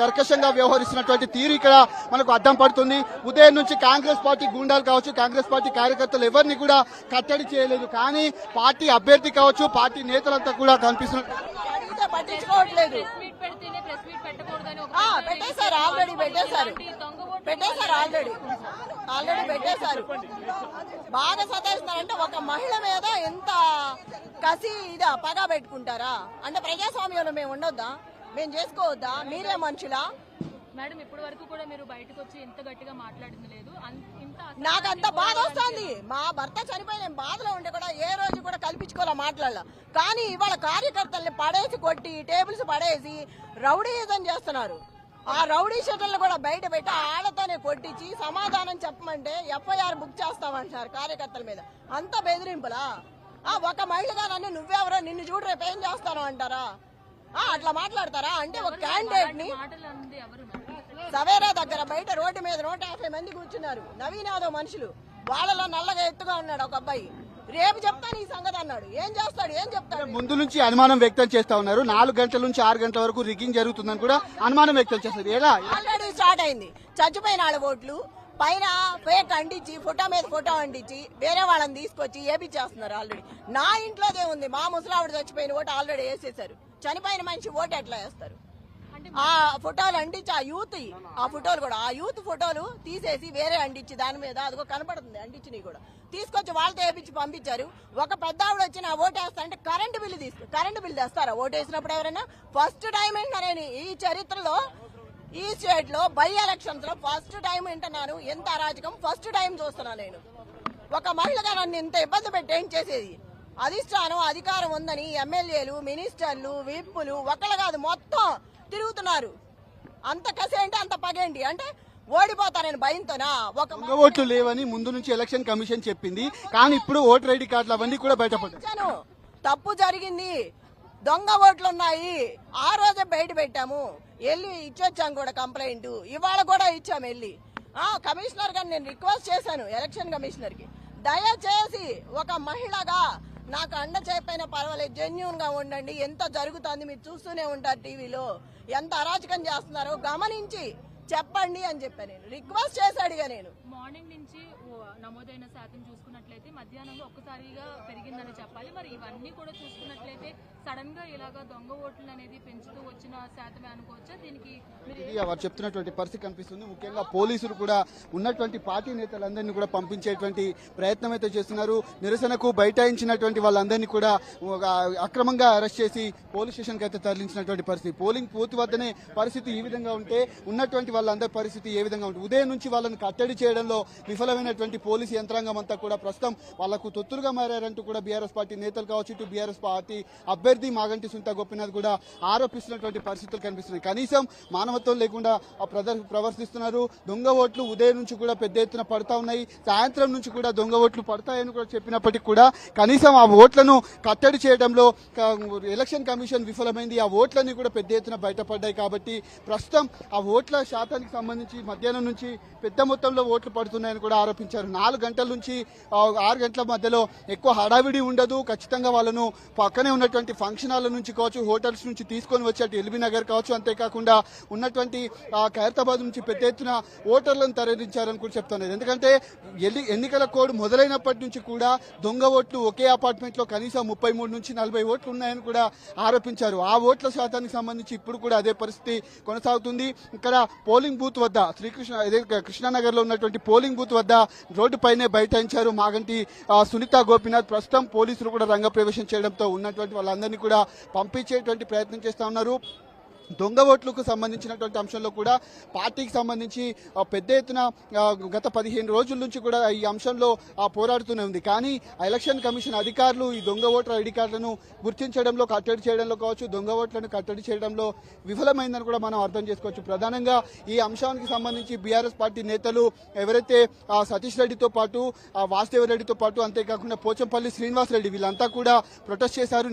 కర్కశంగా వ్యవహరిస్తున్నటువంటి తీరు ఇక్కడ మనకు అద్దం పడుతుంది. ఉదయం నుంచి కాంగ్రెస్ పార్టీ గూండాలు కావచ్చు, కాంగ్రెస్ పార్టీ కార్యకర్తలు ఎవరిని కూడా కట్టడి చేయలేదు. కానీ పార్టీ అభ్యర్థి కావచ్చు, పార్టీ నేతలంతా కూడా కనిపిస్తున్నారు. పట్టించుకోవట్లేదు. పెట్టేశారు, ఆల్రెడీ పెట్టేశారు. బాగా సతాయిస్తున్నారంటే ఒక మహిళ మీద ఎంత కసి పగ పెట్టుకుంటారా? అంటే ప్రజాస్వామ్యంలో మేము ఉండొద్దా? మేము చేసుకోవద్దా? మీరే మనుషులా? మేడం ఇప్పటి వరకు కూడా మీరు బయటకు వచ్చి ఎంత గట్టిగా మాట్లాడింది లేదు. నాకంత బాధ వస్తుంది. మా భర్త చనిపోయిన బాధలో ఉంటే కూడా ఏ రోజు కూడా కల్పించుకోవాలా మాట్లాడాల. కానీ ఇవాళ కార్యకర్తల్ని పడేసి కొట్టి టేబుల్స్ పడేసి రౌడీయిజం చేస్తున్నారు. ఆ రౌడీ షీటర్లు కూడా బయట పెట్టి ఆళ్లతోనే కొట్టించి సమాధానం చెప్పమంటే ఎఫ్ఐఆర్ బుక్ చేస్తామంటున్నారు కార్యకర్తల మీద. అంత బెదిరింపులా? ఒక మహిళగా నన్ను నువ్వెవరో నిన్ను చూడు రేపు ఏం చేస్తాను అంటారా? అట్లా మాట్లాడతారా? అంటే ఒక క్యాండిడేట్ ని సవేరా దగ్గర బయట రోడ్డు మీద 150 మంది కూర్చున్నారు. నవీన్ యాదవ్ మనుషులు, వాళ్ళలో నల్లగా ఎత్తుగా ఉన్నాడు ఒక అబ్బాయి. రేపు చెప్తాను ఈ సంగతి అన్నాడు. ఏం చేస్తాడు? ఏం చెప్తాడు? ముందు నుంచి అనుమానం వ్యక్తం చేస్తా ఉన్నారు. 4 గంటల నుంచి 6 గంటల వరకు రిగ్గింగ్ జరుగుతుందని కూడా అనుమానం వ్యక్తం చేస్తారు. ఎలా ఆల్రెడీ స్టార్ట్ అయింది. చచ్చిపోయిన వాళ్ళ ఓట్లు పైన ఫేక్ అంటించి ఫోటో మీద ఫోటో అంటించి వేరే వాళ్ళని తీసుకొచ్చి ఏపిచ్చేస్తున్నారు. ఆల్రెడీ నా ఇంట్లోదే ఉంది. మా ముసలావిడ చచ్చిపోయిన ఓటు ఆల్రెడీ వేసేసారు. చనిపోయిన మనిషి ఓటు ఎట్లా వేస్తారు? ఆ ఫోటోలు అంటించి ఆ ఫోటోలు కూడా ఆ యూత్ ఫోటోలు తీసేసి వేరే అంటించి దాని మీద అదిగో కనపడుతుంది అంటించి కూడా తీసుకొచ్చి వాళ్ళతో వేపించి పంపించారు. ఒక పెద్ద ఆవిడ వచ్చి నా ఓటు వేస్తా అంటే కరెంటు బిల్లు తెస్తారా? ఓటు వేసినప్పుడు ఎవరైనా ఫస్ట్ టైం ఏంటనే ఈ చరిత్రలో ఈ స్టేట్ లో బై ఎలక్షన్స్ లో ఫస్ట్ టైం వింటున్నాను. ఎంత అరాజకం ఫస్ట్ టైం చూస్తున్నా నేను. ఒక మహిళగా నన్ను ఇంత ఇబ్బంది పెట్టి ఏం చేసేది? అధిష్టానం అధికారం ఉందని ఎమ్మెల్యేలు, మినిస్టర్లు, విప్పులు ఒకళ్ళు కాదు మొత్తం తిరుగుతున్నారు. అంత కసి ఏంటి? అంత పగేంటి? అంటే ఓడిపోతారని భయంతోనా? ఒక ఓట్లు లేవని ముందు నుంచి ఎలక్షన్ కమిషన్ చెప్పింది. కానీ ఇప్పుడు ఓటర్ ఐడి కార్డులు అవన్నీ కూడా బయటపడ్డాయి. తప్పు జరిగింది, దొంగ ఓట్లు ఉన్నాయి. ఆ రోజే బయట పెట్టాము, వెళ్ళి ఇచ్చొచ్చాము కూడా కంప్లైంట్. ఇవాళ కూడా ఇచ్చాము వెళ్ళి. కమిషనర్ గారు నేను రిక్వెస్ట్ చేశాను ఎలక్షన్ కమిషనర్ కి, దయచేసి ఒక మహిళగా నాకు అండ చెప్పైనా పర్వాలేదు, జెన్యూన్ గా ఉండండి. ఎంత జరుగుతుంది మీరు చూస్తూనే ఉంటారు టీవీలో, ఎంత అరాచకం చేస్తున్నారో గమనించి చెప్పండి అని చెప్పా. నేను రిక్వెస్ట్ చేశాడుగా. నేను మార్నింగ్ నుంచి నమోదైన శాతం చూసుకున్నట్లయితే మధ్యాహ్నంలో ఒక్కసారిగా పెరిగిందని చెప్పాలి. మరి ఇవన్నీ కూడా చూసుకున్నట్లయితే సడన్ గా ఇలాగా దొంగ ఓట్లు అనేది పెంచుతూ వచ్చిన శాతమే అనుకోవచ్చా? దీనికి వారు చెప్తున్నటువంటి పరిస్థితి కనిపిస్తుంది. ముఖ్యంగా పోలీసులు కూడా ఉన్నటువంటి పార్టీ నేతలందరినీ కూడా పంపించేటువంటి ప్రయత్నం అయితే చేస్తున్నారు. నిరసనకు బైఠాయించినటువంటి వాళ్ళందరినీ కూడా అక్రమంగా అరెస్ట్ చేసి పోలీస్ స్టేషన్ కి అయితే తరలించినటువంటి పరిస్థితి. పోలింగ్ బూత్ వద్దనే పరిస్థితి ఈ విధంగా ఉంటే ఉన్నటువంటి వాళ్ళందరి పరిస్థితి ఏ విధంగా ఉంటుంది? ఉదయం నుంచి వాళ్ళని కట్టడి చేయడంలో విఫలమైనటువంటి పోలీసు యంత్రాంగం అంతా కూడా ప్రస్తుతం వాళ్లకు తొత్తులుగా మారారంటూ కూడా బీఆర్ఎస్ పార్టీ నేతలు కావచ్చు, ఇటు బీఆర్ఎస్ పార్టీ అభ్యర్థి మాగంటి సునీత గోపీనాథ్ కూడా ఆరోపిస్తున్నటువంటి పరిస్థితులు కనిపిస్తున్నాయి. కనీసం మానవత్వం లేకుండా ప్రవర్తిస్తున్నారు. దొంగ ఓట్లు ఉదయం నుంచి కూడా పెద్ద ఎత్తున పడతా ఉన్నాయి. సాయంత్రం నుంచి కూడా దొంగ ఓట్లు పడతాయని కూడా చెప్పినప్పటికీ కూడా కనీసం ఆ ఓట్లను కట్టడి చేయడంలో ఎలక్షన్ కమిషన్ విఫలమైంది. ఆ ఓట్లన్నీ కూడా పెద్ద ఎత్తున బయటపడ్డాయి. కాబట్టి ప్రస్తుతం ఆ ఓట్ల శాతానికి సంబంధించి మధ్యాహ్నం నుంచి పెద్ద మొత్తంలో ఓట్లు పడుతున్నాయని కూడా ఆరోపించారు. 4 గంటల నుంచి 6 గంటల మధ్యలో ఎక్కువ హడావిడి ఉండదు. ఖచ్చితంగా వాళ్ళను పక్కనే ఉన్నటువంటి ఫంక్షన్ హాల్ నుంచి కావచ్చు, హోటల్స్ నుంచి తీసుకొని వచ్చేటి ఎల్బీ నగర్ కావచ్చు, అంతేకాకుండా ఉన్నటువంటి ఖైరతాబాద్ నుంచి పెద్ద ఎత్తున ఓటర్లను తరలించారని కూడా చెప్తున్నారు. ఎందుకంటే ఎన్నికల కోడ్ మొదలైనప్పటి నుంచి కూడా దొంగ ఓట్లు ఒకే అపార్ట్మెంట్ లో కనీసం 33 నుంచి 40 ఓట్లు ఉన్నాయని కూడా ఆరోపించారు. ఆ ఓట్ల శాతానికి సంబంధించి ఇప్పుడు కూడా అదే పరిస్థితి కొనసాగుతుంది. ఇక్కడ పోలింగ్ బూత్ వద్ద కృష్ణానగర్ లో ఉన్నటువంటి పోలింగ్ బూత్ వద్ద రోడ్డు పైనే బైఠాయించారు మాగంటి సునీత గోపీనాథ్. ప్రస్తుతం పోలీసులు కూడా రంగప్రవేశం చేయడంతో ఉన్నటువంటి వాళ్ళందరినీ కూడా పంపించేటువంటి ప్రయత్నం చేస్తా ఉన్నారు. దొంగ ఓట్లకు సంబంధించినటువంటి అంశంలో కూడా పార్టీకి సంబంధించి పెద్ద ఎత్తున గత 15 రోజుల నుంచి కూడా ఈ అంశంలో పోరాడుతూనే ఉంది. కానీ ఎలక్షన్ కమిషన్ అధికారులు ఈ దొంగ ఓటర్ ఐడి కార్డులను గుర్తించడంలో, కట్టడి చేయడంలో కావచ్చు, దొంగ ఓట్లను కట్టడి చేయడంలో విఫలమైందని కూడా మనం అర్థం చేసుకోవచ్చు. ప్రధానంగా ఈ అంశానికి సంబంధించి బీఆర్ఎస్ పార్టీ నేతలు ఎవరైతే సతీష్ రెడ్డితో పాటు వాసుదేవ రెడ్డితో పాటు అంతేకాకుండా పోచంపల్లి శ్రీనివాస్ రెడ్డి వీళ్ళంతా కూడా ప్రొటెస్ట్ చేశారు.